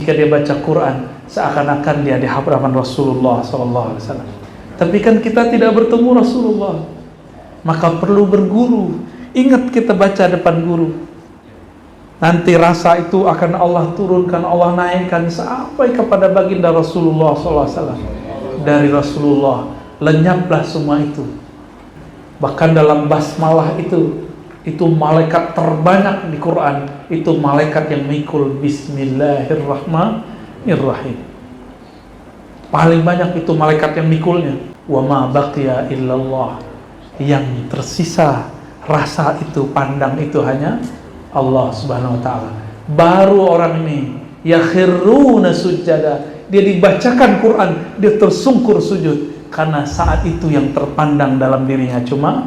Jika dia baca Quran, seakan-akan dia di hadapan Rasulullah SAW. Tapi kan kita tidak bertemu Rasulullah, maka perlu berguru. Ingat kita baca depan guru. Nanti rasa itu akan Allah turunkan, Allah naikkan sampai kepada baginda Rasulullah SAW. Dari Rasulullah lenyaplah semua itu. Bahkan dalam basmalah itu malaikat terbanyak di Quran, itu malaikat yang mikul Bismillahirrahmanirrahim. Paling banyak itu malaikat yang mikulnya. Wa ma baqiya illallah. Yang tersisa rasa itu, pandang itu hanya Allah Subhanahu wa taala. Baru orang ini yakhiruna sujada, dia dibacakan Quran, dia tersungkur sujud karena saat itu yang terpandang dalam dirinya cuma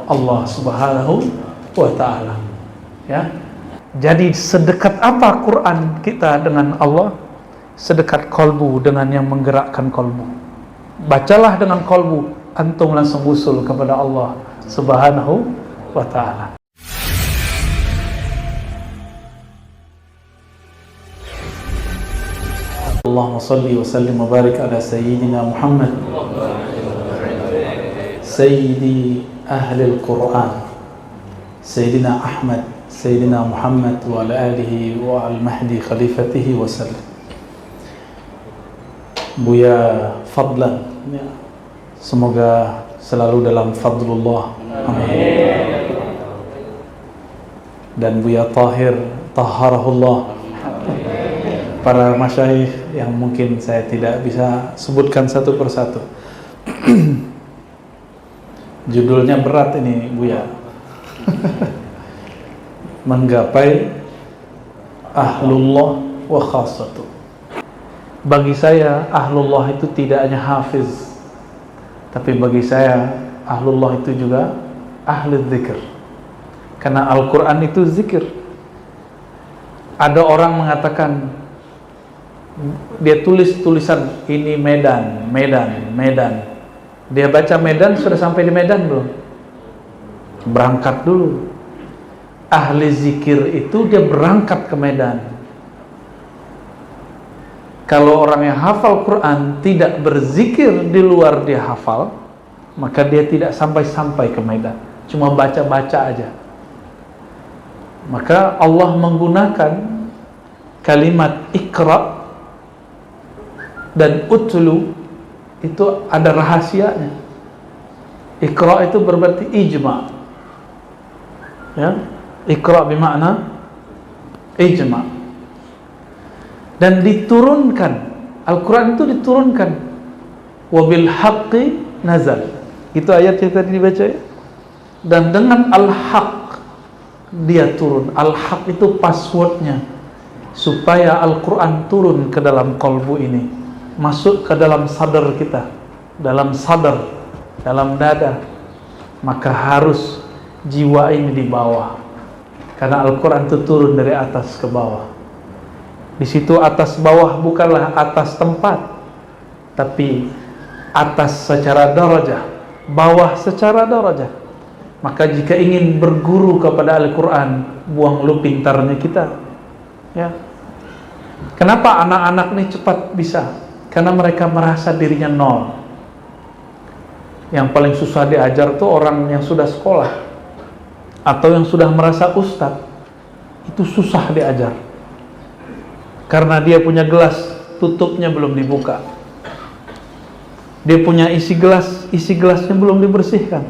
Allah Subhanahu wa ta'ala. Ya. Jadi sedekat apa Quran kita dengan Allah? Sedekat kolbu dengan yang menggerakkan kolbu. Bacalah dengan kolbu, antum langsung usul kepada Allah Subhanahu wa ta'ala. Allahumma salli wa sallim wa barik ala sayyidina Muhammad sayyidi ahli al-Quran Sayyidina Ahmad, Sayyidina Muhammad wa ala alihi wa al-Mahdi khalifatihi wa sallam. Buya Fadlan, ya. Semoga selalu dalam fadlullah. Amin. Dan Buya Tahir, taharahullah. Para masyayikh yang mungkin saya tidak bisa sebutkan satu persatu. Judulnya berat ini, Buya. Menggapai ahlullah wa khassatu. Bagi saya ahlullah itu tidak hanya hafiz, tapi bagi saya ahlullah itu juga ahli zikir. Karena Al-Quran itu zikir. Ada orang mengatakan, dia tulis tulisan ini Medan. Dia baca Medan, sudah sampai di Medan belum? Berangkat dulu. Ahli zikir itu dia berangkat ke Medan. Kalau orang yang hafal Quran tidak berzikir di luar dia hafal, maka dia tidak sampai-sampai ke Medan, cuma baca-baca aja. Maka Allah menggunakan kalimat Iqra dan Utlu, itu ada rahasianya. Iqra itu berarti ijma', ya, Iqra bermakna ijma'. Dan diturunkan, Al-Quran itu diturunkan, wabil haqqi nazal, itu ayat yang tadi dibaca ya. Dan dengan al-haq dia turun. Al-haq itu passwordnya, supaya Al-Quran turun ke dalam kolbu ini, masuk ke dalam sadar kita, dalam sadar, dalam dada. Maka harus jiwa ini di bawah, karena Al-Quran itu turun dari atas ke bawah. Di situ atas bawah bukanlah atas tempat, tapi atas secara darajah, bawah secara darajah. Maka jika ingin berguru kepada Al-Quran, buang lu pintarnya kita, ya. Kenapa anak-anak ini cepat bisa? Karena mereka merasa dirinya nol. Yang paling susah diajar tuh orang yang sudah sekolah atau yang sudah merasa ustadz. Itu susah diajar, karena dia punya gelas, tutupnya belum dibuka. Dia punya isi gelasnya belum dibersihkan.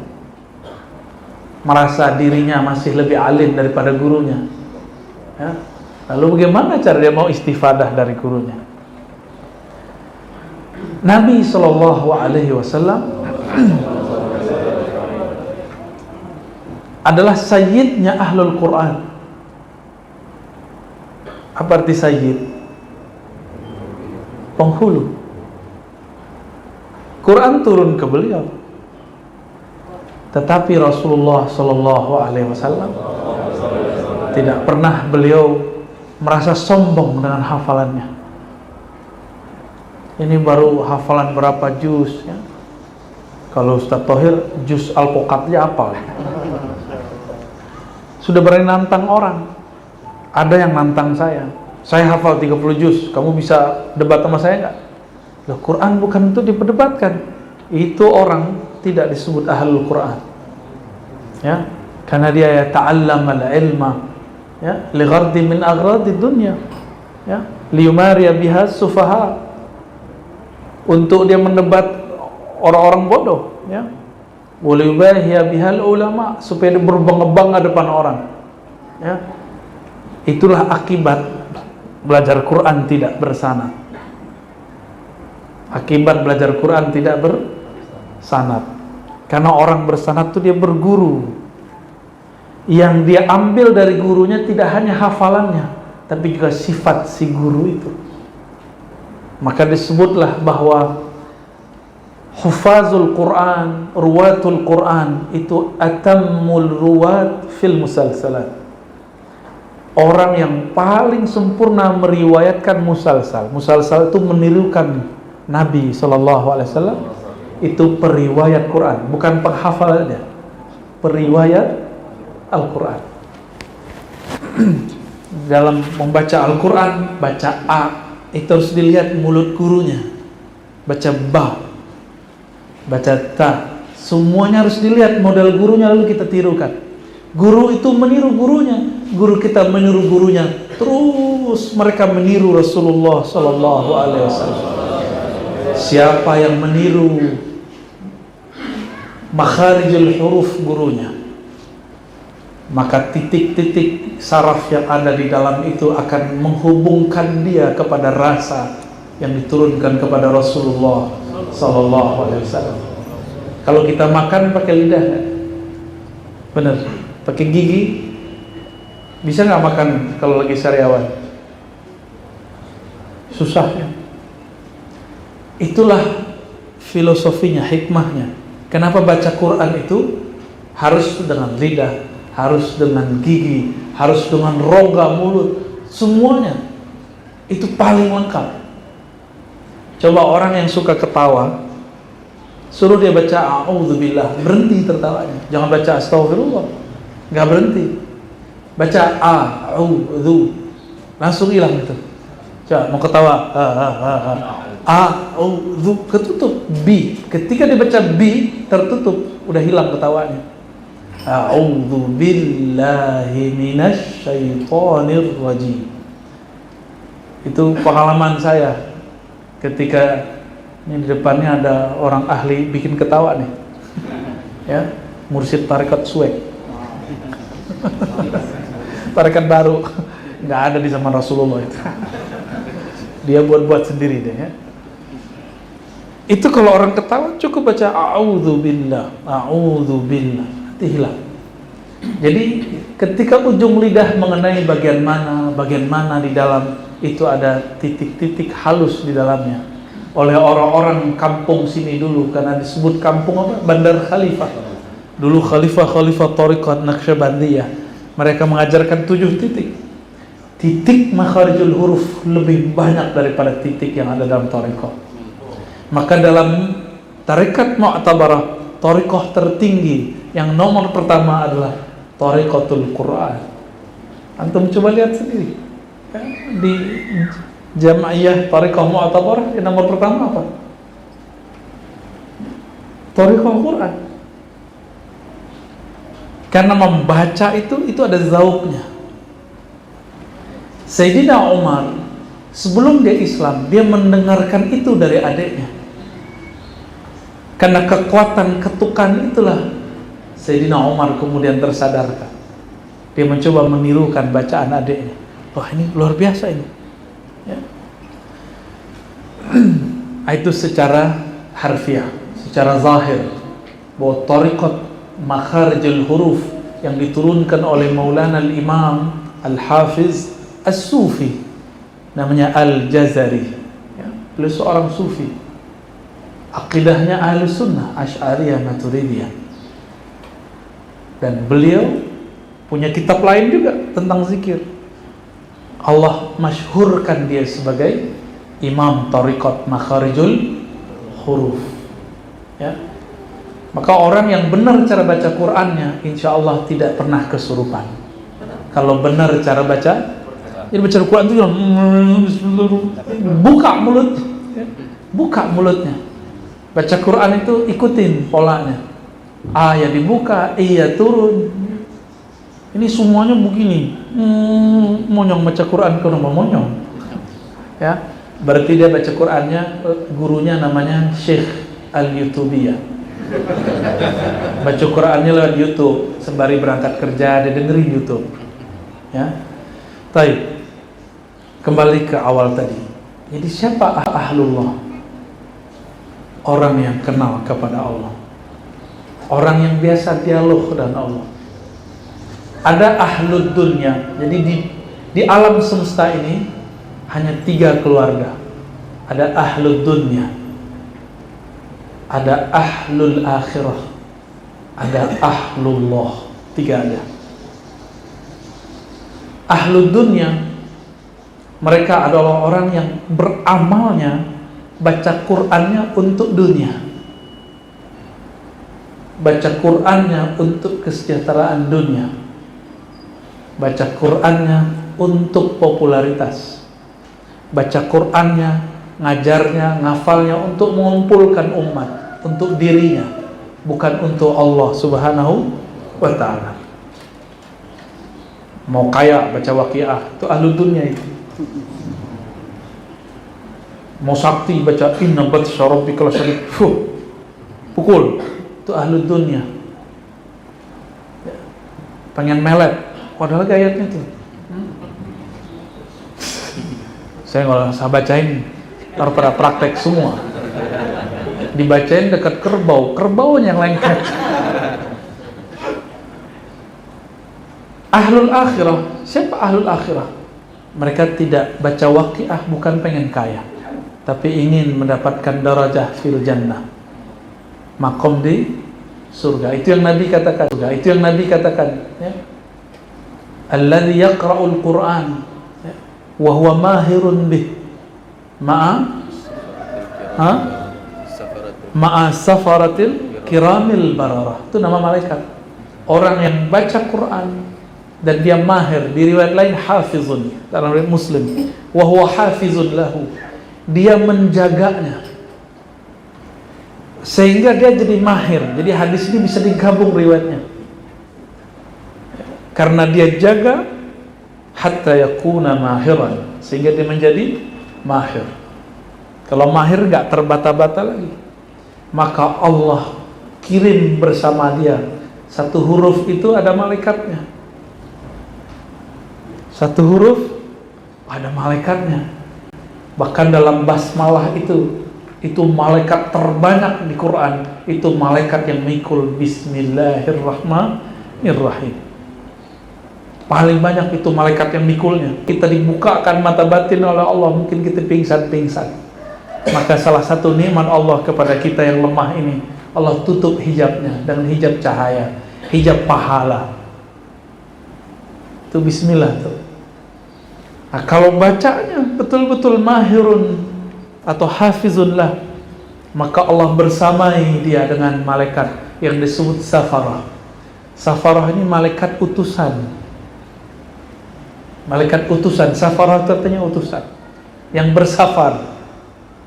Merasa dirinya masih lebih alim daripada gurunya, ya. Lalu bagaimana cara dia mau istifadah dari gurunya? Nabi SAW adalah sayyidnya ahlul Quran. Apa arti sayyid? Penghulu. Quran turun ke beliau, tetapi Rasulullah SAW tidak pernah beliau merasa sombong dengan hafalannya. Ini baru hafalan berapa juz, ya? Kalau Ustaz Thohir juz Al-Poqatnya apa? Sudah berani nantang orang. Ada yang nantang saya, Saya hafal 30 juz, kamu bisa debat sama saya nggak? Loh, Quran bukan untuk diperdebatkan. Itu orang tidak disebut ahlul Quran. Ya, karena dia ya ta'allamal ilma, ya, li ghardi min aghradi dunya, ya, liyumariya biha sufaha, untuk dia mendebat orang-orang bodoh, ya, waliyubahiya bihal ulama, supaya dia berbangga-bangga depan orang, ya. Itulah akibat belajar Quran tidak bersanad. Akibat belajar Quran tidak bersanad. Karena orang bersanad itu dia berguru. Yang dia ambil dari gurunya tidak hanya hafalannya, tapi juga sifat si guru itu. Maka disebutlah bahwa hufazul Quran, ruwatul Quran itu atammul ruwat fil musalsalat. Orang yang paling sempurna meriwayatkan musalsal. Musalsal itu menirukan Nabi SAW. Itu periwayat Quran, bukan penghafalannya, periwayat Al-Quran. Dalam membaca Al-Quran, baca A, itu harus dilihat mulut gurunya. Baca Ba, baca Ta, semuanya harus dilihat model gurunya, lalu kita tirukan. Guru itu meniru gurunya, guru kita meniru gurunya, terus mereka meniru Rasulullah Sallallahu Alaihi Wasallam. Siapa yang meniru makharijul huruf gurunya, maka titik-titik saraf yang ada di dalam itu akan menghubungkan dia kepada rasa yang diturunkan kepada Rasulullah Sallallahu Alaihi Wasallam. Kalau kita makan pakai lidah, benar? Pakai gigi bisa nggak makan kalau lagi sariawan? Susah ya. Itulah filosofinya, hikmahnya. Kenapa baca Quran itu harus dengan lidah, harus dengan gigi, harus dengan rongga mulut, semuanya itu paling lengkap. Coba orang yang suka ketawa, suruh dia baca a'udzubillah, berhenti tertawanya. Jangan baca astagfirullah, nggak berhenti. Baca a'udzu, langsung hilang itu. Coba mau ketawa, a'udzu, ketutup. B, ketika dibaca B tertutup, udah hilang ketawanya. A'udzu billahi minasy syaithanir rajim. Itu pengalaman saya ketika ini di depannya ada orang ahli bikin ketawa nih. Ya, mursyid tarekat Suwek. Tarekat baru, nggak ada di zaman Rasulullah itu. Dia buat-buat sendiri deh ya. Itu kalau orang ketawa cukup baca a'udzubillah, a'udzubillah, nanti hilang. Jadi ketika ujung lidah mengenai bagian mana di dalam itu ada titik-titik halus di dalamnya. Oleh orang-orang kampung sini dulu, karena disebut kampung apa? Bandar Khalifah. Dulu khalifah Thariqat Naqsyabandiyah. Mereka mengajarkan 7 titik. Titik makharijul huruf lebih banyak daripada titik yang ada dalam thariqah. Maka dalam tarekat Mu'tabarah, thariqah tertinggi yang nomor pertama adalah thariqatul Quran. Antum coba lihat sendiri ya, di Jamaiyah Thariqah Mu'tabarah yang nomor pertama apa? Thariqah Quran. Karena membaca itu ada zauknya. Sayyidina Umar sebelum dia Islam, dia mendengarkan itu dari adiknya. Karena kekuatan ketukan itulah Sayyidina Umar kemudian tersadarkan. Dia mencoba menirukan bacaan adiknya. Wah, ini luar biasa ini. Ya. Itu secara harfiah, secara zahir, bahwa thariqat makharijul huruf yang diturunkan oleh Maulana al-Imam Al-Hafiz As-Sufi, namanya Al-Jazari ya. Beliau seorang Sufi, akidahnya Ahlu Sunnah Asy'ariyah Maturidiyah, dan beliau punya kitab lain juga tentang zikir. Allah masyhurkan dia sebagai Imam Thariqat Makharijul Huruf ya. Maka orang yang benar cara baca Qur'annya, insya Allah tidak pernah kesurupan. Kalau benar cara baca Jadi baca Al-Quran itu buka mulutnya. Baca Quran itu ikutin polanya. Ya dibuka, iya turun. Ini semuanya begini. Monyong baca Quran ke rumah monyong. Ya, berarti dia baca Qurannya, gurunya namanya Syekh Al-Yutubiyah. Baca Qurannya lewat YouTube, sembari berangkat kerja dia dengerin YouTube. Ya. Baik. Kembali ke awal tadi. Jadi siapa ahlullah? Orang yang kenal kepada Allah. Orang yang biasa dialog dengan Allah. Ada ahlud dunya. Jadi di alam semesta ini hanya 3 keluarga. Ada ahlud dunya, ada ahlul akhirah, ada ahlullah. 3 ada. Ahlud dunya, mereka adalah orang yang beramalnya, baca Qur'annya untuk dunia, baca Qur'annya untuk kesejahteraan dunia, baca Qur'annya untuk popularitas, baca Qur'annya, ngajarnya, ngafalnya untuk mengumpulkan umat, untuk dirinya, bukan untuk Allah Subhanahu wa ta'ala. Mau kaya baca Waqiah, itu ahlu dunia itu. Mau sakti baca inna batsha rabbika lasyadid, pukul, itu ahlu dunia. Pengen melet, padahal ayatnya itu. Saya nggak usah bacain, ntar pada praktek semua. Dibacain dekat kerbaunya yang lengket. Ahlul akhirah, siapa ahlul akhirah? Mereka tidak baca Waqiah bukan pengen kaya, tapi ingin mendapatkan darajah fil jannah, makom di surga. Itu yang Nabi katakan. Ya. Alladzi yaqra'ul Qur'an wa huwa mahirun bih ma'a safaratil kiramil bararah. Itu nama malaikat. Orang yang baca Quran dan dia mahir. Di riwayat lain hafizun, dalam riwayat Muslim, wa huwa hafizun lahu, dia menjaganya sehingga dia jadi mahir. Jadi hadis ini bisa digabung riwayatnya, karena dia jaga hatta yakuna mahiran, sehingga dia menjadi mahir. Kalau mahir gak terbata-bata lagi, maka Allah kirim bersama dia. Satu huruf itu ada malaikatnya. Satu huruf ada malaikatnya. Bahkan dalam basmalah itu malaikat terbanyak di Quran, itu malaikat yang mikul Bismillahirrahmanirrahim. Paling banyak itu malaikat yang mikulnya. Kita dibukakan mata batin oleh Allah, mungkin kita pingsan. Maka salah satu nikmat Allah kepada kita yang lemah ini, Allah tutup hijabnya dengan hijab cahaya, hijab pahala. Itu bismillah tuh. Nah, kalau bacanya betul-betul mahirun atau hafizunlah, maka Allah bersamai dia dengan malaikat yang disebut safarah. Safarah ini malaikat utusan. Malaikat utusan, safarah itu artinya utusan, yang bersafar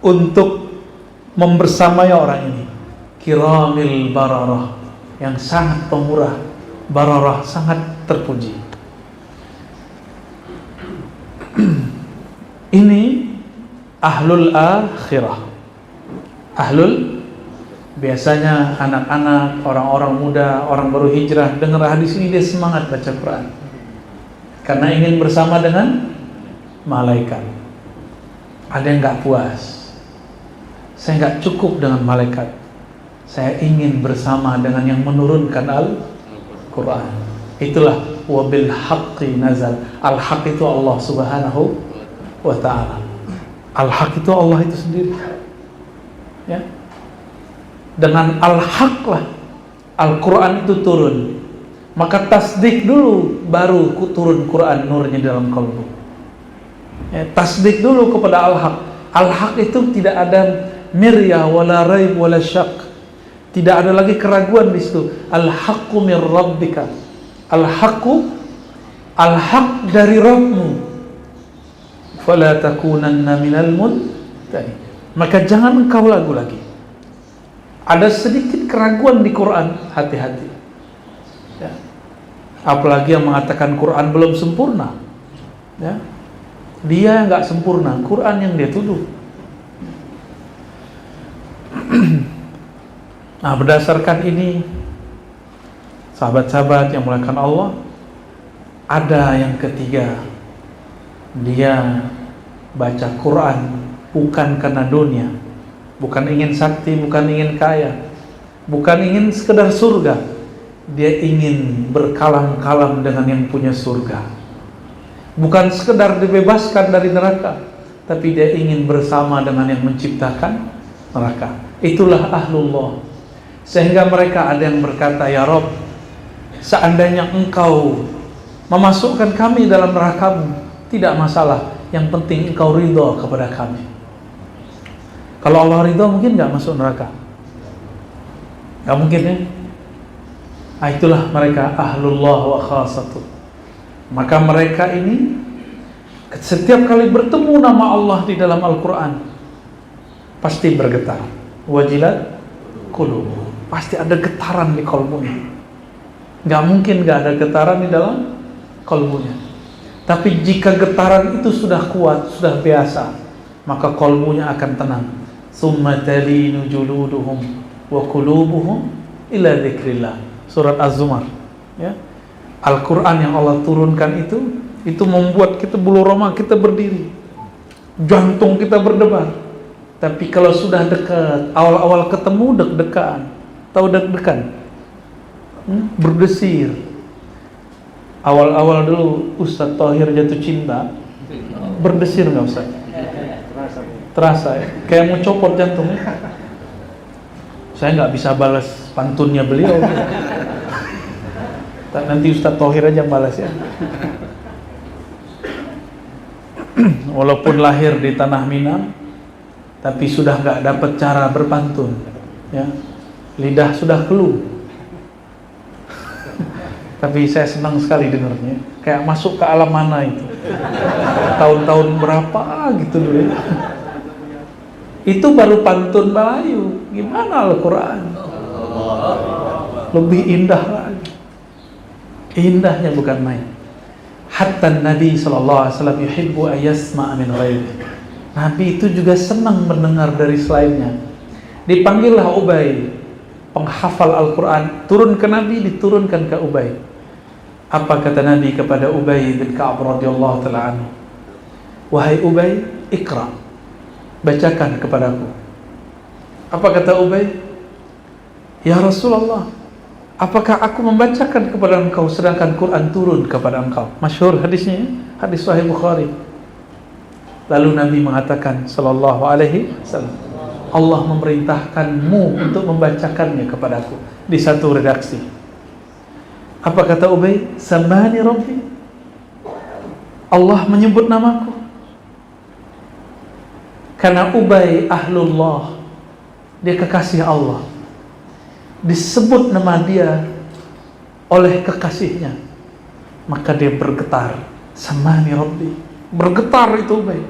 untuk membersamai orang ini. Kiramil bararah, yang sangat pemurah, bararah, sangat terpuji. Ini ahlul akhirah. Ahlul, biasanya anak-anak, orang-orang muda, orang baru hijrah dengar hadis ini dia semangat baca Quran karena ingin bersama dengan malaikat. Ada yang gak puas, saya gak cukup dengan malaikat, saya ingin bersama dengan yang menurunkan Al-Quran. Itulah wabil haqqi nazal. Al-haq itu Allah Subhanahu wa ta'ala. Al-haq itu Allah itu sendiri. Ya. Dengan al-haq lah Al-Quran itu turun. Maka tasdik dulu, baru turun Quran nurnya dalam kalbu. Ya, tasdik dulu kepada al-haq. Al-haq itu tidak ada miryah wala raib wala syak. Tidak ada lagi keraguan di situ. Al-haqqu mir rabbika. Al-haq dari Rabbmu. fala takunanna minal mumtarin. Maka jangan engkau ragu lagi. Ada sedikit keraguan di Quran, hati-hati ya. Apalagi yang mengatakan Quran belum sempurna ya. Dia yang gak sempurna, Quran yang dia tuduh. Nah, berdasarkan ini, sahabat-sahabat yang muliakan Allah, ada yang ketiga, dia baca Quran bukan karena dunia, bukan ingin sakti, bukan ingin kaya, bukan ingin sekedar surga. Dia ingin berkalam-kalam dengan yang punya surga. Bukan sekedar dibebaskan dari neraka, tapi dia ingin bersama dengan yang menciptakan neraka. Itulah ahlullah. Sehingga mereka ada yang berkata, ya Rabb, seandainya engkau memasukkan kami dalam neraka-Mu, tidak masalah, yang penting engkau ridha kepada kami. Kalau Allah ridha, mungkin gak masuk neraka? Gak mungkin ya. Nah, itulah mereka ahlullah wa khasatuh. Maka mereka ini setiap kali bertemu nama Allah di dalam Al-Quran, pasti bergetar. Wajilat qulubuhum, pasti ada getaran di kalbunya. Gak mungkin gak ada getaran di dalam kalbunya. Tapi jika getaran itu sudah kuat, sudah biasa, maka kalbunya akan tenang. Summa talinu juluduhum wa qulubuhum ila dzikrillah. Surat Az-Zumar ya. Al-Quran yang Allah turunkan itu membuat kita bulu roma kita berdiri, jantung kita berdebar. Tapi kalau sudah dekat, awal-awal ketemu deg-degan. Tahu deg-degan? Berdesir. Awal-awal dulu Ustadz Thohir jatuh cinta, berdesir nggak Ustaz? Terasa ya? Kayak mau copot jantungnya. Saya nggak bisa balas pantunnya beliau. Nanti Ustadz Thohir aja balas ya. Walaupun lahir di tanah Minang, tapi sudah nggak dapat cara berpantun ya. Lidah sudah keluh. Tapi saya senang sekali dengarnya, kayak masuk ke alam mana itu, tahun-tahun berapa gitu dulu ya. Itu baru pantun Melayu. Gimana Al-Quran? Lebih indah lagi. Indahnya bukan main. Hatta Nabi SAW yuhibbu ayasma'a min ghairi. Nabi itu juga senang mendengar dari selainnya. Dipanggillah Ubay, penghafal Al-Quran, turun ke Nabi, diturunkan ke Ubay. Apa kata Nabi kepada Ubay bin Ka'ab radhiyallahu ta'ala anhu? Wahai Ubay, ikra, bacakan kepadaku. Apa kata Ubay? Ya Rasulullah, apakah aku membacakan kepada engkau sedangkan Quran turun kepada engkau? Masyhur hadisnya, hadis Sahih Bukhari. Lalu Nabi mengatakan sallallahu alaihi wasallam, Allah memerintahkanmu untuk membacakannya kepadaku di satu redaksi. Apa kata Ubay? Samani Rabbi, Allah menyebut namaku. Karena Ubay ahlullah, dia kekasih Allah, disebut nama dia oleh kekasihnya, maka dia bergetar. Samani Rabbi, bergetar itu Ubay.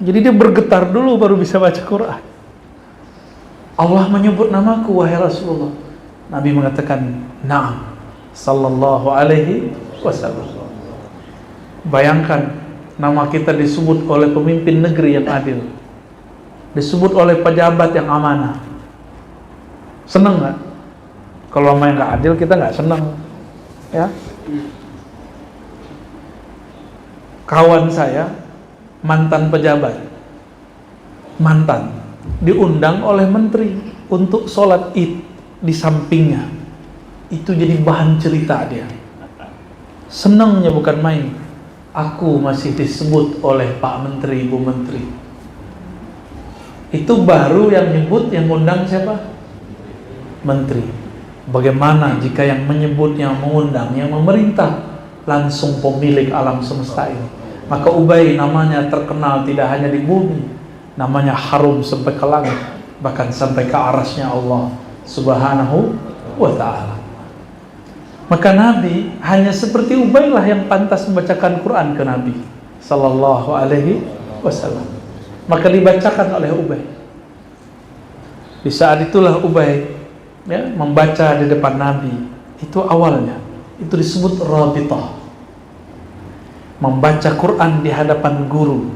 Jadi dia bergetar dulu baru bisa baca Quran. Allah menyebut namaku wahai Rasulullah. Nabi mengatakan na'am sallallahu alaihi wasallam. Bayangkan nama kita disebut oleh pemimpin negeri yang adil, disebut oleh pejabat yang amanah. Senang nggak? Kalau main nggak adil kita nggak senang ya. Kawan saya mantan pejabat, mantan, diundang oleh menteri untuk sholat id di sampingnya. Itu jadi bahan cerita dia. Senangnya bukan main. Aku masih disebut oleh Pak Menteri, Bu Menteri. Itu baru yang nyebut, yang ngundang siapa? Menteri. Bagaimana jika yang menyebut, yang mengundang, yang memerintah langsung pemilik alam semesta ini? Maka Ubay namanya terkenal tidak hanya di bumi, namanya harum sampai ke langit, bahkan sampai ke arasnya Allah Subhanahu wa ta'ala. Maka Nabi hanya seperti Ubay lah yang pantas membacakan Quran ke Nabi. sallallahu alaihi wasallam. Maka dibacakan oleh Ubay. Di saat itulah Ubay membaca di depan Nabi. Itu awalnya. Itu disebut rabitah. Membaca Quran di hadapan guru,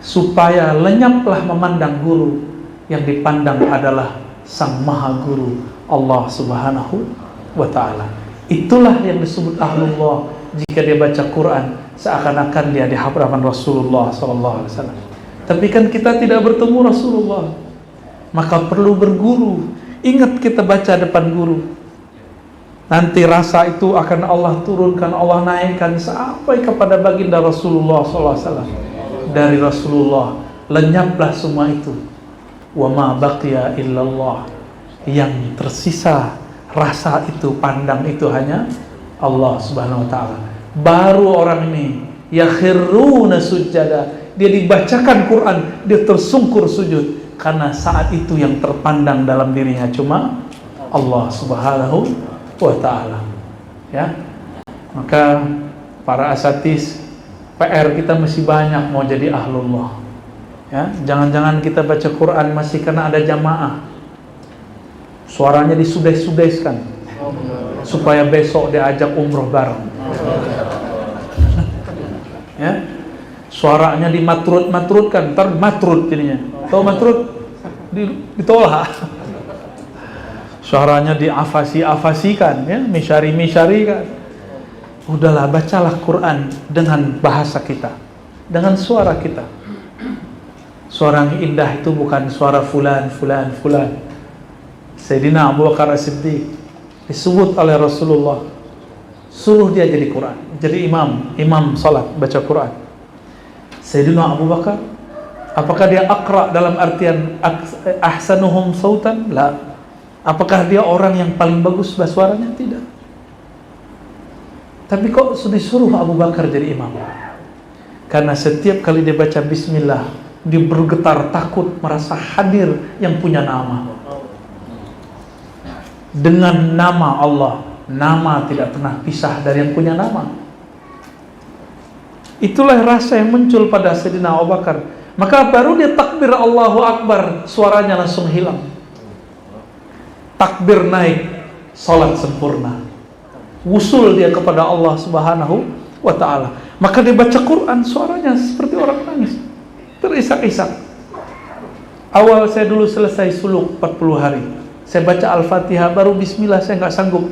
supaya lenyaplah memandang guru, yang dipandang adalah Sang Maha Guru, Allah Subhanahu wa ta'ala. Itulah yang disebut ahlullah. Jika dia baca Quran, seakan-akan dia di hadapan Rasulullah SAW. Tapi kan kita tidak bertemu Rasulullah, maka perlu berguru. Ingat kita baca depan guru, nanti rasa itu akan Allah turunkan, Allah naikkan sampai kepada baginda Rasulullah SAW. Dari Rasulullah lenyaplah semua itu. Wa ma baqiya illallah. Yang tersisa rasa itu, pandang itu hanya Allah Subhanahu wa ta'ala. Baru orang ini yakhiruna sujada, dia dibacakan Quran, dia tersungkur sujud, karena saat itu yang terpandang dalam dirinya cuma Allah Subhanahu wa ta'ala. Ya. Maka para asatis, PR kita masih banyak mau jadi ahlullah. Ya, jangan-jangan kita baca Quran masih karena ada jamaah, suaranya disudes-sudeskan supaya besok diajak umroh bareng. Ya, suaranya dimatrut-matrutkan, ntar matrut jadinya. Tahu matrut? Ditolak. Suaranya diafasi-afasikan, ya, misyari-misyarikan. Udahlah, bacalah Quran dengan bahasa kita, dengan suara kita. Suara yang indah itu bukan suara fulan. Sayyidina Abu Bakar As-Siddiq disebut oleh Rasulullah, suruh dia jadi Quran, jadi imam salat baca Quran. Sayyidina Abu Bakar, apakah dia aqra dalam artian ahsanuhum sautan? La. Apakah dia orang yang paling bagus suaranya? Tidak. Tapi kok disuruh Abu Bakar jadi imam? Karena setiap kali dia baca bismillah, dia bergetar takut, merasa hadir yang punya nama. Dengan nama Allah, nama tidak pernah pisah dari yang punya nama. Itulah rasa yang muncul pada Sayyidina Abu Bakar. Maka baru dia takbir Allahu Akbar, suaranya langsung hilang. Takbir naik, salat sempurna. Wusul dia kepada Allah Subhanahu wa ta'ala. Maka dia baca Quran, suaranya seperti orang nangis, terisak-isak. Awal saya dulu selesai suluk 40 hari, saya baca Al-Fatihah, baru bismillah saya nggak sanggup.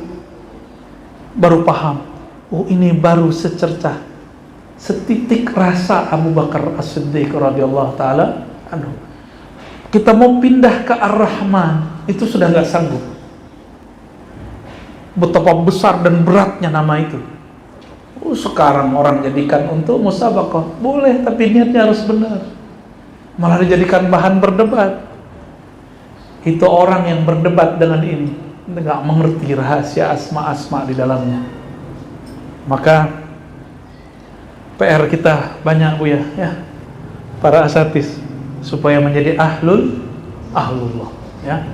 Baru paham, oh ini baru secercah, setitik rasa Abu Bakar As-Siddiq radhiyallahu ta'ala anhu. Kita mau pindah ke Ar-Rahman, itu sudah nggak sanggup. Betapa besar dan beratnya nama itu. Sekarang orang jadikan untuk musabaqah, boleh, tapi niatnya harus benar. Malah dijadikan bahan berdebat. Itu orang yang berdebat dengan ini nggak mengerti rahasia asma-asma di dalamnya. Maka PR kita banyak, Bu, ya, para asatis, supaya menjadi ahlullah, ya.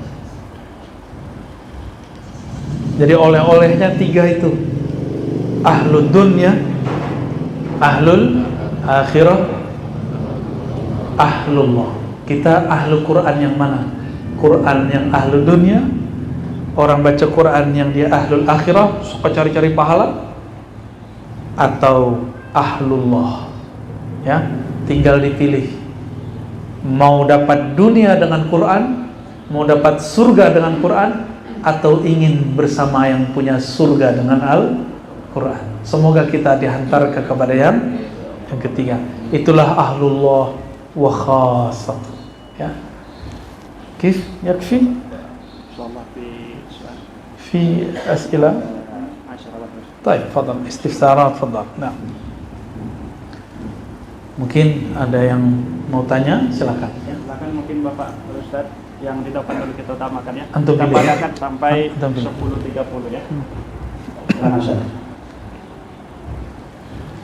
Jadi oleh-olehnya 3 itu: ahlul dunya, ahlul akhirah, ahlullah. Kita ahlu Quran yang mana? Quran yang ahlu dunya, orang baca Quran yang dia ahlul akhirah, suka cari-cari pahala, atau ahlullah, ya. Tinggal dipilih, mau dapat dunia dengan Quran, mau dapat surga dengan Quran, atau ingin bersama yang punya surga dengan Al-Quran. Semoga kita dihantar kepada yang ketiga. Itulah ahlullah wa khasah, ya. Kif yakfi? Insyaallah fi as'ilah. Baik, fadhal istifsarat, fadhal. Nah, mungkin ada yang mau tanya, silakan. Ya, silakan mungkin Bapak Ustaz, yang didapat dulu kita utamakan, ya. Antum kita pilih. padakan sampai Antum 10.30, ya.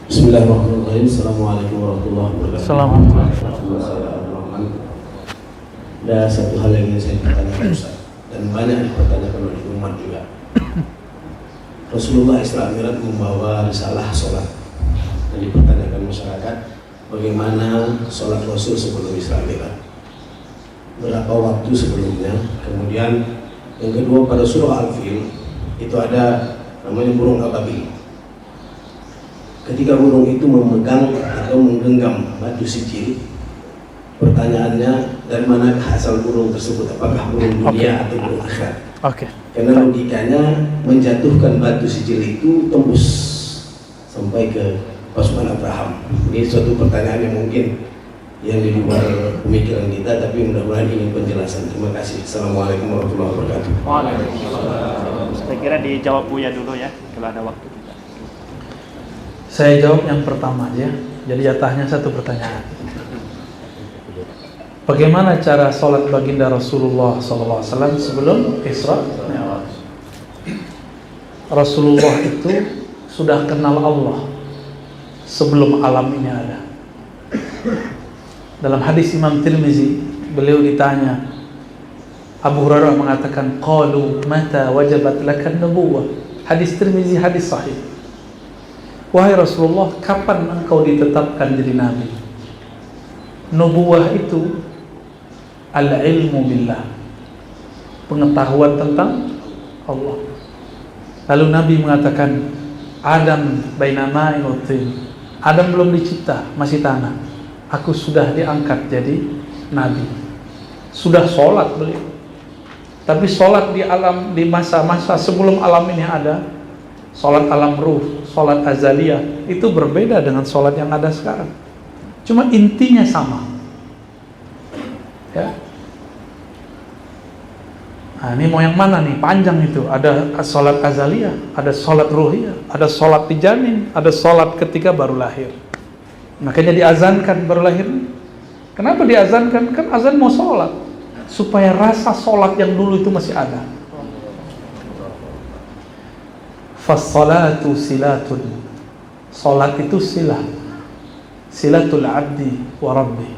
Bismillahirrahmanirrahim. Assalamualaikum warahmatullahi wabarakatuh. Assalamualaikum. Ada satu hal yang ingin saya pertanyakan, Ustaz, dan banyak dipertanyakan oleh umat juga. Rasulullah Isra Mi'raj membawa risalah sholat, dan dan dipertanyakan masyarakat bagaimana sholat Rasul sebelum Isra Mi'raj, berapa waktu sebelumnya. Kemudian yang kedua, pada surah Al-Fil itu ada namanya burung ababil. Ketika burung itu memegang atau menggenggam batu sijil, pertanyaannya dari mana asal burung tersebut, apakah burung dunia atau burung akhirat? Karena logikanya menjatuhkan batu sijil itu tembus sampai ke pasukan Abraham. Ini suatu pertanyaan yang mungkin yang di luar pemikiran kita, tapi mudah-mudahan ini penjelasan. Terima kasih. Assalamualaikum warahmatullahi wabarakatuh. Waalaikumsalam. Saya kira dijawab Buya dulu ya, kalau ada waktu kita. Saya jawab yang pertama aja. Jadi jatahnya satu pertanyaan. Bagaimana cara sholat baginda Rasulullah SAW sebelum Isra Mi'raj? Rasulullah itu sudah kenal Allah sebelum alam ini ada. Dalam hadis Imam Tirmizi, beliau ditanya, Abu Hurairah mengatakan, qalu mata wajabat lakan nubuwah. Hadis Tirmizi, hadis sahih. Wahai Rasulullah, kapan engkau ditetapkan jadi nabi? Nubuwah itu al-ilmu billah, pengetahuan tentang Allah. Lalu Nabi mengatakan, Adam baina ma'in wa tin. Adam belum dicipta, masih tanah. Aku sudah diangkat jadi nabi. Sudah sholat beliau. Tapi sholat di alam, di masa-masa sebelum alam ini ada, sholat alam ruh, sholat azaliyah, itu berbeda dengan sholat yang ada sekarang. Cuma intinya sama. Ya. Nah, ini mau yang mana nih? Panjang itu. Ada sholat azaliyah, ada sholat ruhiyah, ada sholat dijamin, ada sholat ketika baru lahir. Makanya diazankan baru lahir. Kenapa diazankan? Kan azan mau sholat, supaya rasa sholat yang dulu itu masih ada. Fassalatu silatun. Sholat itu silah, silatul abdi wa rabbi,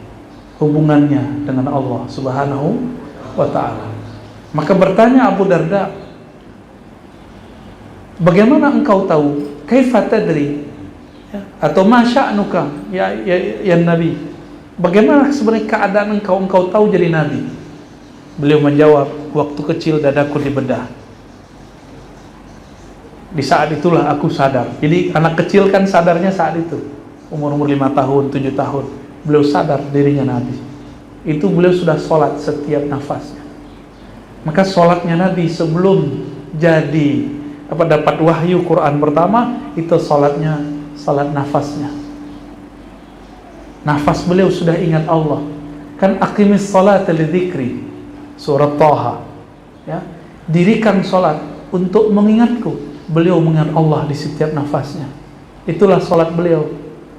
hubungannya dengan Allah subhanahu wa ta'ala. Maka bertanya Abu Darda, bagaimana engkau tahu? Kaifa tadri? Ya, atau masya'nuka ya Nabi, bagaimana sebenarnya keadaan engkau tahu jadi Nabi? Beliau menjawab, waktu kecil dadaku dibedah. Di saat itulah aku sadar. Jadi anak kecil kan sadarnya saat itu, umur 5 tahun, 7 tahun, beliau sadar dirinya Nabi. Itu beliau sudah sholat setiap nafasnya. Maka sholatnya Nabi sebelum jadi dapat wahyu Quran pertama, itu sholatnya salat nafasnya. Nafas beliau sudah ingat Allah. Kan aqimis salata lidzikri, surat Thaha. Ya, dirikan salat untuk mengingatku. Beliau mengingat Allah di setiap nafasnya. Itulah salat beliau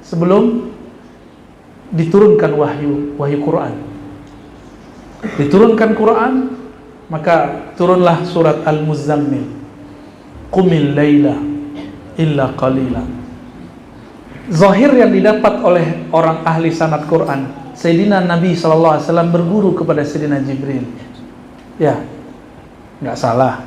sebelum diturunkan wahyu Quran. Diturunkan Quran, maka turunlah surat Al-Muzammil. Qumil laila illa qalila. Zahir yang didapat oleh orang ahli sanad Quran, Sayyidina Nabi SAW berguru kepada Sayyidina Jibril. Ya, nggak salah.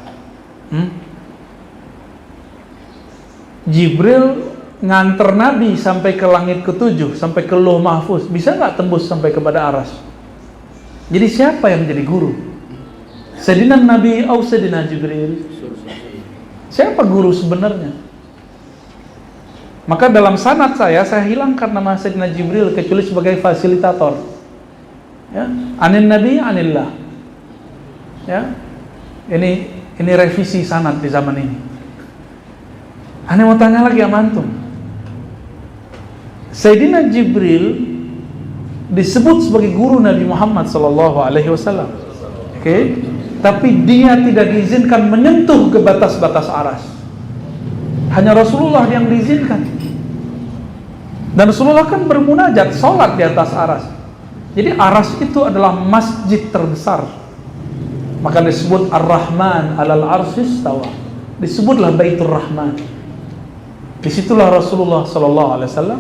Jibril nganter Nabi sampai ke langit ke-7, sampai ke Lauh Mahfuz. Bisa nggak tembus sampai kepada Aras? Jadi siapa yang jadi guru? Sayyidina Nabi atau Sayyidina Jibril? Siapa guru sebenarnya? Maka dalam sanad saya hilangkan nama Sayyidina Jibril kecuali sebagai fasilitator. Ya, anin Nabi anillah. Ya, ini revisi sanad di zaman ini. Ane mau tanya lagi sama antum. Sayyidina Jibril disebut sebagai guru Nabi Muhammad SAW. Oke, tapi dia tidak diizinkan menyentuh ke batas-batas aras. Hanya Rasulullah yang diizinkan. Dan Rasulullah kan bermunajat, sholat di atas aras. Jadi aras itu adalah masjid terbesar. Maka disebut Ar-Rahman alal arsyis tawa. Disebutlah Baitur Rahman. Disitulah Rasulullah SAW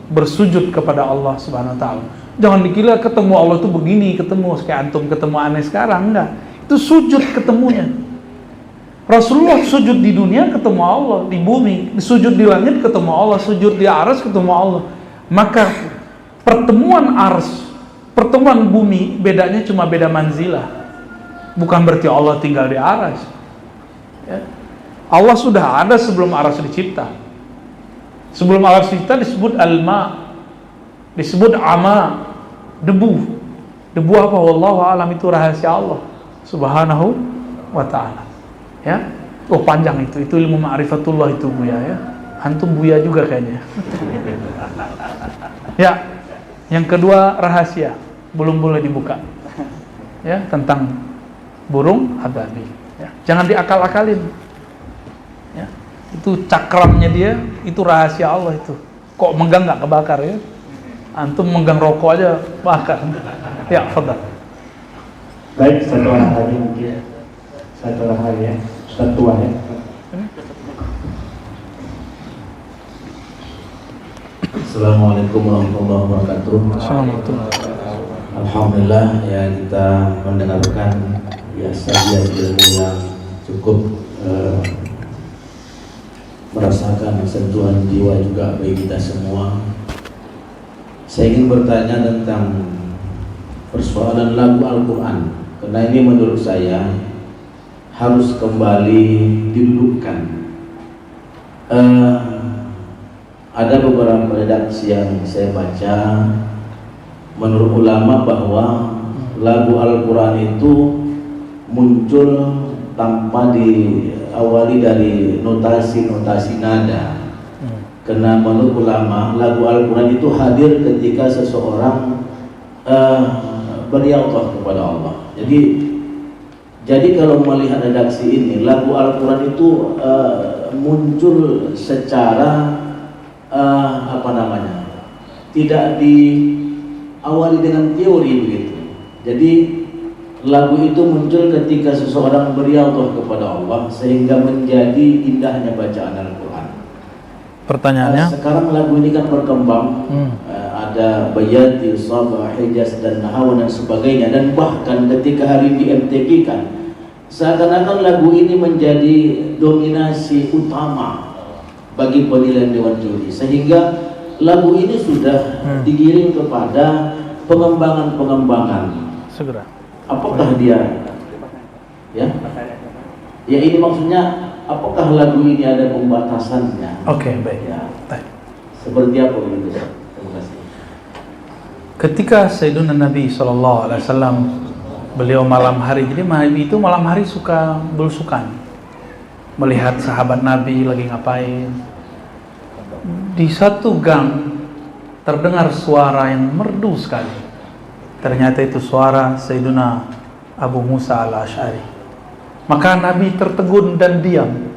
bersujud kepada Allah Subhanahu Wa Taala. Jangan dikira ketemu Allah itu begini, ketemu kayak antum ketemu aneh sekarang, enggak. Itu sujud ketemunya. Rasulullah sujud di dunia ketemu Allah, di bumi, sujud di langit ketemu Allah, sujud di arsy ketemu Allah. Maka pertemuan arsy, pertemuan bumi, bedanya cuma beda manzilah. Bukan berarti Allah tinggal di arsy. Ya. Allah sudah ada sebelum arsy dicipta. Sebelum arsy dicipta disebut alma, disebut ama, debu. Debu apa? Wallahu a'lam, itu rahasia Allah Subhanahu wa ta'ala. Ya. Oh, panjang itu ilmu ma'rifatullah itu Buya ya. Antum Buya juga kayaknya. Ya. Yang kedua rahasia, belum boleh dibuka. Ya, tentang burung ababil. Ya. Jangan diakal-akalin. Ya. Itu cakramnya dia, itu rahasia Allah itu. Kok megang nggak kebakar ya? Antum megang rokok aja bakar. Ya, fadhal. Baik, satu orang lagi mungkin. Satu orang lagi ya. Ustaz tua ya. Assalamualaikum warahmatullahi wabarakatuh. Assalamualaikum. Alhamdulillah ya, kita mendengarkan sajian ilmu yang cukup merasakan sentuhan jiwa juga bagi kita semua. Saya ingin bertanya tentang persoalan lagu Al-Quran, karena ini menurut saya harus kembali didudukkan. Ada beberapa redaksi yang saya baca, menurut ulama bahwa lagu Al-Quran itu muncul tanpa diawali dari notasi-notasi nada. Karena menurut ulama lagu Al-Quran itu hadir ketika seseorang beriadah kepada Allah. Jadi kalau melihat redaksi ini, lagu Al-Quran itu muncul secara tidak diawali dengan teori begitu. Jadi lagu itu muncul ketika seseorang beriadah kepada Allah sehingga menjadi indahnya bacaan Al-Quran. Pertanyaannya, sekarang lagu ini kan berkembang, ada Bayati, Sabah, Hijaz dan Nahawan dan sebagainya, dan bahkan ketika hari di MTQ kan seakan-akan lagu ini menjadi dominasi utama bagi penilaian Dewan Juri, sehingga lagu ini sudah digiring kepada pengembangan. segera. Apakah dia ya ini maksudnya, apakah lagu ini ada pembatasannya? Oke, baik. Ya. Baik. Seperti apa begitu? Terima kasih. Ketika Sayyiduna Nabi SAW, beliau malam hari, jadi Nabi itu malam hari suka belusukan, melihat sahabat Nabi lagi ngapain. Di satu gang terdengar suara yang merdu sekali. Ternyata itu suara Sayyiduna Abu Musa al-Asy'ari. Maka Nabi tertegun dan diam.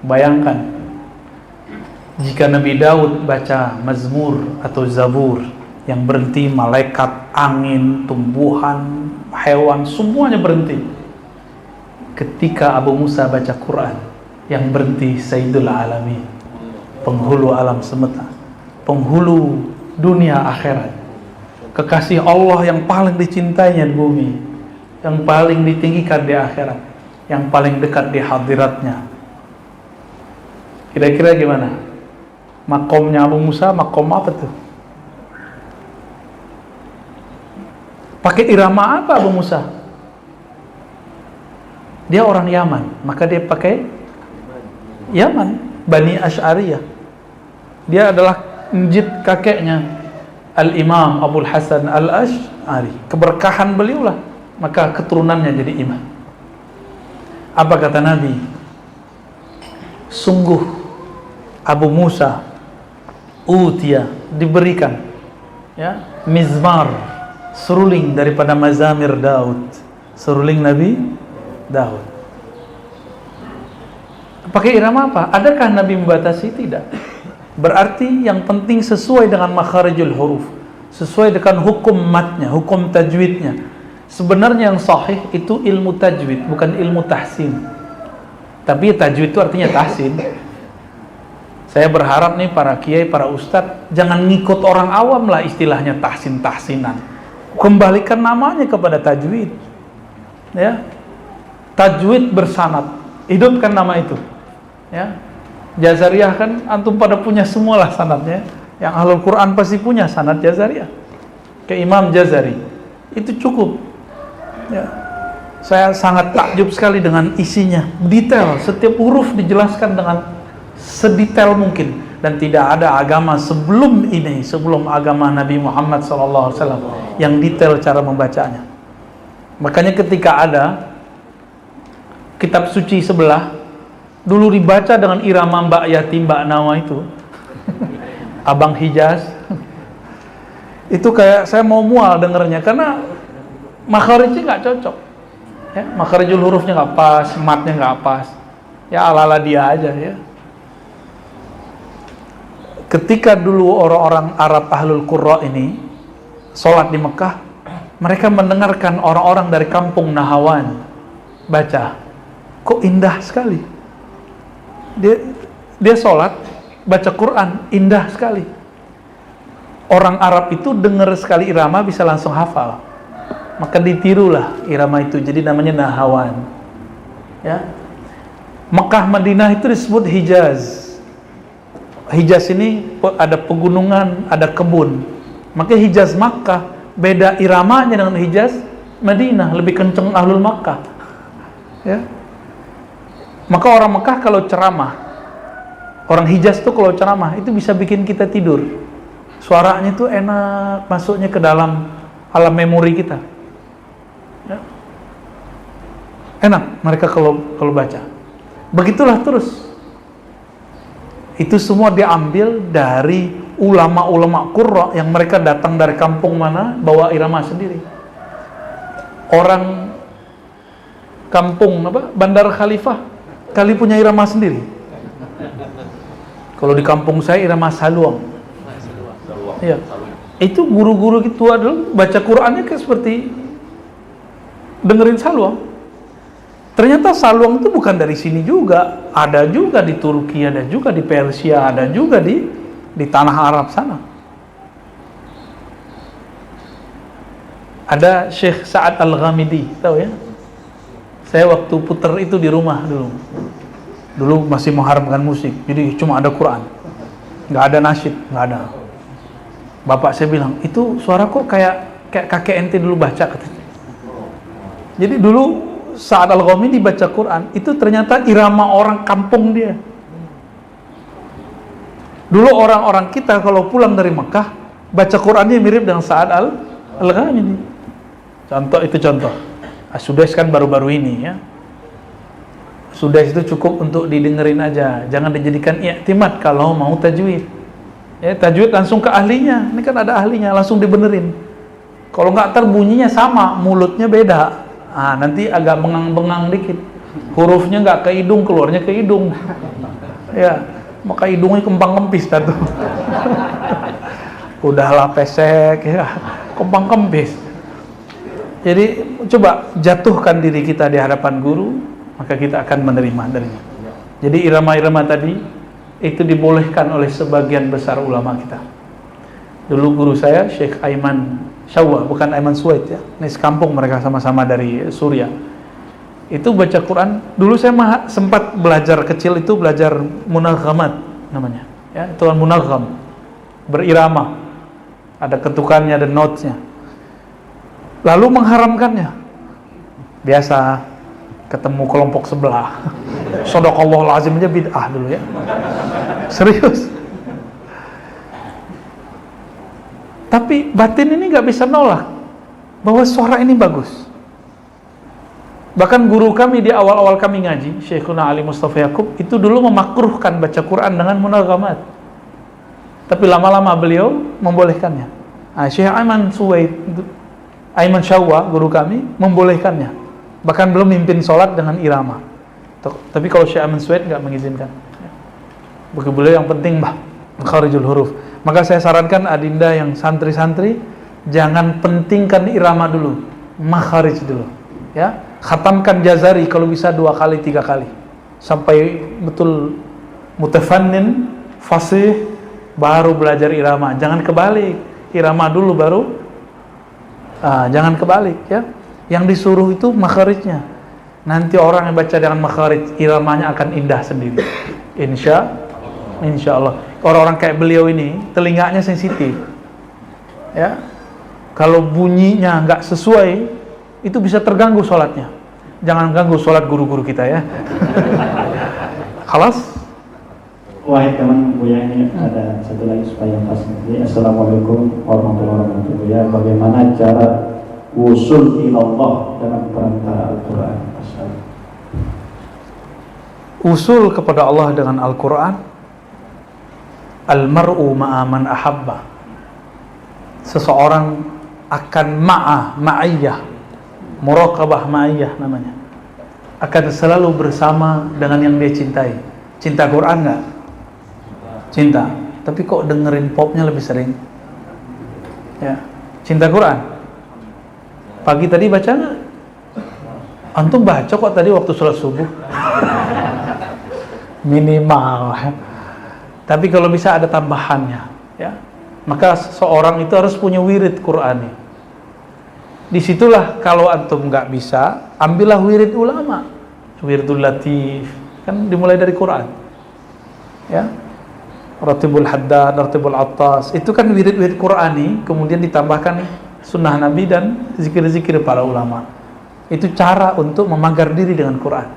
Bayangkan, jika Nabi Daud baca Mazmur atau Zabur, yang berhenti malaikat, angin, tumbuhan, hewan, semuanya berhenti. Ketika Abu Musa baca Quran, yang berhenti Sayyidul Alamin, penghulu alam semesta, penghulu dunia akhirat, kekasih Allah yang paling dicintainya di bumi, yang paling ditinggikan di akhirat, yang paling dekat di hadiratnya. Kira-kira gimana? Makomnya Abu Musa, makom apa tuh? Pakai irama apa Abu Musa? Dia orang Yaman, maka dia pakai Yaman, Bani Asy'ariyah. Dia adalah njit kakeknya Al-Imam Abul Hasan Al-Asy'ari. Keberkahan beliaulah, maka keturunannya jadi imam. Apa kata Nabi? Sungguh Abu Musa utia, diberikan ya, mizmar, seruling daripada mazamir Daud, seruling Nabi Daud. Pakai irama apa? Adakah Nabi membatasi? Tidak. Berarti yang penting sesuai dengan makharijul huruf, sesuai dengan hukum matnya, hukum tajwidnya. Sebenarnya yang sahih itu ilmu tajwid, bukan ilmu tahsin. Tapi tajwid itu artinya tahsin. Saya berharap nih para kiai, para ustadz, jangan ngikut orang awam lah istilahnya tahsin-tahsinan. Kembalikan namanya kepada tajwid. Ya. Tajwid bersanad, hidupkan nama itu. Ya. Jazariyah kan antum pada punya semualah sanadnya. Yang Ahlul Quran pasti punya sanad Jazariyah. Ke Imam Jazari. Itu cukup. Ya. Saya sangat takjub sekali dengan isinya, detail, setiap huruf dijelaskan dengan sedetail mungkin, dan tidak ada agama sebelum ini, sebelum agama Nabi Muhammad SAW yang detail cara membacanya. Makanya ketika ada kitab suci sebelah dulu dibaca dengan irama Mbak Yati, Mbak Nawa itu Abang Hijaz, itu kayak saya mau mual dengernya karena makharijnya nggak cocok. Ya, makharijul hurufnya nggak pas, matnya nggak pas. Ya ala-ala dia aja ya. Ketika dulu orang-orang Arab Ahlul Qurra ini sholat di Mekah, mereka mendengarkan orang-orang dari kampung Nahawan baca, kok indah sekali. Dia sholat baca Quran, indah sekali. Orang Arab itu dengar sekali irama bisa langsung hafal. Maka ditirulah irama itu, jadi namanya Nahawan. Ya. Mekah Madinah itu disebut Hijaz. Hijaz ini ada pegunungan, ada kebun. Maka Hijaz Makkah beda iramanya dengan Hijaz Madinah, lebih kenceng Ahlul Makkah. Ya. Maka orang Mekah kalau ceramah, orang Hijaz tuh kalau ceramah itu bisa bikin kita tidur. Suaranya tuh enak, masuknya ke dalam alam memori kita. Ya. Enak mereka kalau baca. Begitulah terus. Itu semua diambil dari ulama-ulama Qurra yang mereka datang dari kampung mana bawa irama sendiri. Orang kampung Bandar Khalifah kali punya irama sendiri. Kalau di kampung saya irama saluang. Iya. Itu guru-guru gitu adalah baca Qur'annya kayak seperti dengerin saluang. Ternyata saluang itu bukan dari sini juga, ada juga di Turki, ada juga di Persia, ada juga di tanah Arab sana. Ada Syekh Sa'ad Al-Ghamidi, tahu ya? Saya waktu puter itu di rumah dulu masih mengharamkan musik, jadi cuma ada Quran, nggak ada nasyid, nggak ada. Bapak saya bilang, itu suara kok kayak kakek ente dulu baca katanya. Jadi dulu saat Al-Ghamidi dibaca Quran, itu ternyata irama orang kampung dia. Dulu orang-orang kita kalau pulang dari Mekah, baca Qurannya mirip dengan Sa'ad Al-Ghamidi. Contoh. Sudais kan baru-baru ini ya. Sudais itu cukup untuk didengerin aja, jangan dijadikan i'timad kalau mau tajwid. Ya, tajwid langsung ke ahlinya. Ini kan ada ahlinya, langsung dibenerin. Kalau nggak terbunyinya sama, mulutnya beda. Nanti agak bengang-bengang dikit. Hurufnya nggak ke hidung, keluarnya ke hidung. Ya, maka hidungnya kempang-kempis tuh. Udahlah pesek ya, kempang-kempis. Jadi coba jatuhkan diri kita di hadapan guru, maka kita akan menerima darinya. Jadi irama-irama tadi itu dibolehkan oleh sebagian besar ulama kita. Dulu guru saya Syekh Aiman Syawwa, bukan Aiman Suwaid ya. Ini sekampung mereka sama-sama dari Suriah. Itu baca Quran. Dulu saya sempat belajar kecil itu belajar munaghamat namanya. Ya, itu kan munagham, berirama. Ada ketukannya, ada notesnya. Lalu mengharamkannya. Biasa ketemu kelompok sebelah. Shadaqallahul azim aja bid'ah dulu ya. Serius. Tapi batin ini nggak bisa nolak bahwa suara ini bagus. Bahkan guru kami di awal-awal kami ngaji, Syekhuna Ali Mustafa Yaqub, itu dulu memakruhkan baca Quran dengan munaghamat. Tapi lama-lama beliau membolehkannya. Syekh Aiman Syawwa, guru kami, membolehkannya. Bahkan belum mimpin sholat dengan irama. Tapi kalau Syekh Aiman Suwaid nggak mengizinkan. Bagi beliau yang penting makharijul huruf. Maka saya sarankan adinda yang santri-santri jangan pentingkan irama dulu, makharij dulu. Ya, khatamkan Jazari kalau bisa 2 kali 3 kali sampai betul mutafannin fasih, baru belajar irama. Jangan kebalik, irama dulu baru. Jangan kebalik ya. Yang disuruh itu makharijnya. Nanti orang yang baca dengan makharij, iramanya akan indah sendiri. Insya Allah. Orang-orang kayak beliau ini, telinganya sensitif. Ya, kalau bunyinya nggak sesuai, itu bisa terganggu sholatnya. Jangan ganggu sholat guru-guru kita ya. Khalas? Wahai teman Buya, ini ada satu lagi supaya pas nanti. Assalamualaikum warahmatullahi wabarakatuh. Ya, bagaimana cara wusul ilallah dengan perantara Al-Quran? Usul kepada Allah dengan Al-Quran. Al-mar'u ma'aman ahabba. Seseorang akan ma'iyah, muraqabah ma'iyah namanya, akan selalu bersama dengan yang dia cintai. Cinta Quran nggak? Cinta. Tapi kok dengerin popnya lebih sering? Ya, cinta Quran. Pagi tadi baca nggak? Antum baca kok tadi waktu sholat subuh? Minimal. Tapi kalau bisa ada tambahannya, ya. Maka seorang itu harus punya wirid Qur'ani. Disitulah kalau antum nggak bisa, ambillah wirid ulama, wiridul latif, kan dimulai dari Quran, ya. Ratibul Haddad, Ratibul Attas, itu kan wirid-wirid Qur'ani, kemudian ditambahkan sunnah Nabi dan zikir-zikir para ulama. Itu cara untuk memagar diri dengan Quran,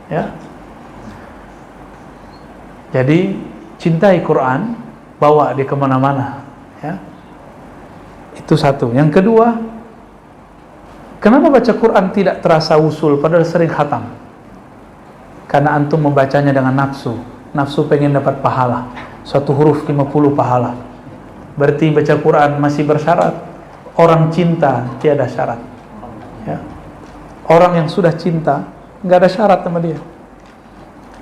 ya. Jadi cintai Quran, bawa dia kemana-mana, ya. Itu satu. Yang kedua, kenapa baca Quran tidak terasa usul padahal sering khatam? Karena antum membacanya dengan nafsu. Nafsu pengen dapat pahala. Satu huruf 50 pahala. Berarti baca Quran masih bersyarat. Orang cinta tiada syarat, ya. Orang yang sudah cinta nggak ada syarat sama dia.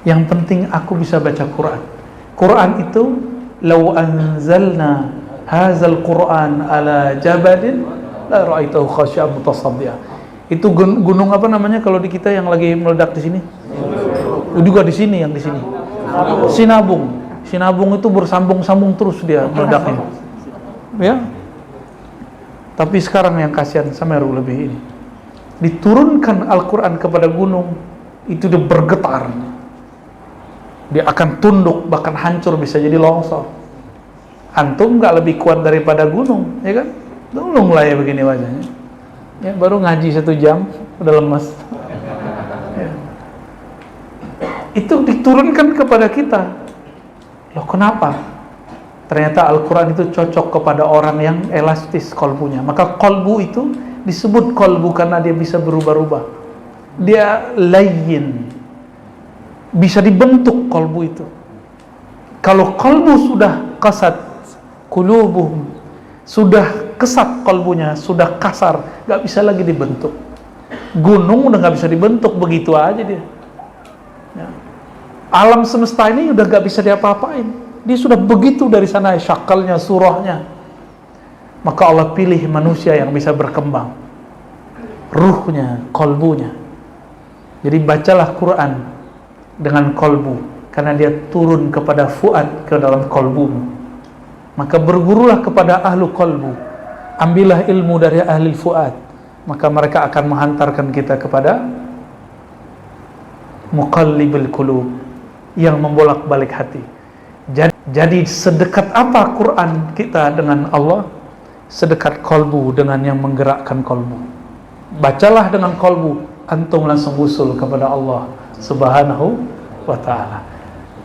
Yang penting aku bisa baca Quran. Quran itu, "Lau anzalna hadzal Quran ala jabalin la ra'aitahu khashi'an mutasaddian." Itu gunung apa namanya kalau di kita yang lagi meledak di sini? Juga di sini, yang di sini. Sinabung. Sinabung itu bersambung-sambung terus dia meledaknya. Ya. Tapi sekarang yang kasihan Semeru lebih ini. Diturunkan Al-Quran kepada gunung, itu dia bergetar. Dia akan tunduk, bahkan hancur, bisa jadi longsor. Antum nggak lebih kuat daripada gunung, ya kan? Tolong lah ya begini wajahnya. Ya, baru ngaji 1 jam, udah lemas. Ya. Itu diturunkan kepada kita. Loh kenapa? Ternyata Al-Quran itu cocok kepada orang yang elastis kolbunya. Maka kolbu itu disebut kolbu karena dia bisa berubah-ubah. Dia layyin, bisa dibentuk kolbu itu. Kalau kolbu sudah kasat, kulubuhum, sudah kesat kolbunya, sudah kasar, gak bisa lagi dibentuk. Gunung udah gak bisa dibentuk, begitu aja dia, ya. Alam semesta ini udah gak bisa diapa-apain. Dia sudah begitu dari sana, syakalnya, surahnya. Maka Allah pilih manusia yang bisa berkembang, ruhnya, kolbunya. Jadi bacalah Quran dengan kolbu, karena dia turun kepada fuad, ke dalam kolbumu. Maka bergurulah kepada ahlu kolbu, ambillah ilmu dari ahli fuad, maka mereka akan menghantarkan kita kepada muqallibul qulub, yang membolak-balik hati. Jadi sedekat apa Quran kita dengan Allah, sedekat kolbu dengan yang menggerakkan kolbu. Bacalah dengan kolbu, antum langsung usul kepada Allah Subhanahu wa ta'ala.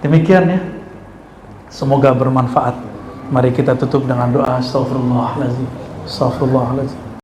Demikian ya, semoga bermanfaat. Mari kita tutup dengan doa. Astaghfirullahaladzim, astaghfirullahaladzim.